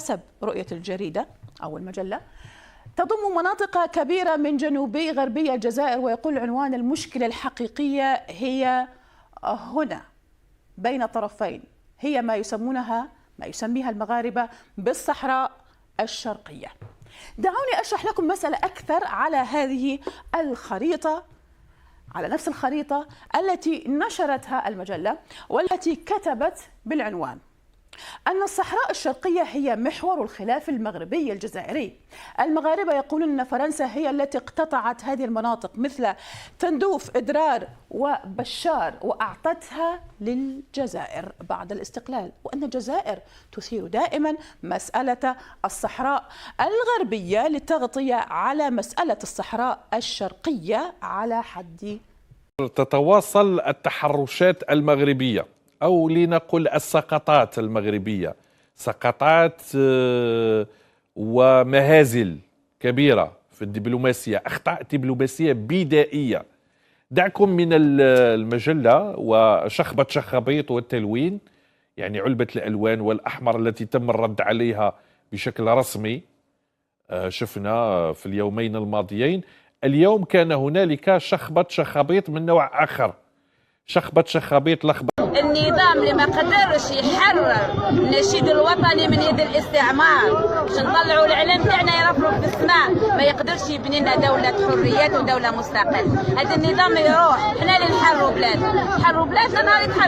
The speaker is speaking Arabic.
حسب رؤية الجريدة أو المجلة تضم مناطق كبيرة من جنوبي غربي الجزائر، ويقول عنوان: المشكلة الحقيقية هي هنا بين طرفين، هي ما يسميها المغاربة بالصحراء الشرقية. دعوني أشرح لكم مسألة أكثر على هذه الخريطة، على نفس الخريطة التي نشرتها المجلة والتي كتبت بالعنوان أن الصحراء الشرقية هي محور الخلاف المغربي الجزائري. المغاربة يقولون أن فرنسا هي التي اقتطعت هذه المناطق مثل تندوف، إدرار وبشار وأعطتها للجزائر بعد الاستقلال، وأن الجزائر تثير دائما مسألة الصحراء الغربية للتغطية على مسألة الصحراء الشرقية على حد. تتواصل التحرشات المغربية أو لنقل السقطات المغربية، سقطات ومهازل كبيرة في الدبلوماسية، أخطاء دبلوماسية بدائية. دعكم من المجلة وشخبة شخابيط والتلوين، يعني علبة الألوان والأحمر التي تم الرد عليها بشكل رسمي، شفنا في اليومين الماضيين. اليوم كان هنالك شخبة شخابيط من نوع آخر، شخبة شخابيط لخبة. النظام اللي ما قدرش يحرر النشيد الوطني من يد الاستعمار باش نطلعوا العلم تاعنا يرفرف في السماء، ما يقدرش يبني لنا دولة حريات ودولة مستقل. هذا النظام يروح، حنا اللي نحرروا بلادنا، نحرروا بلادنا نهار يتحرر.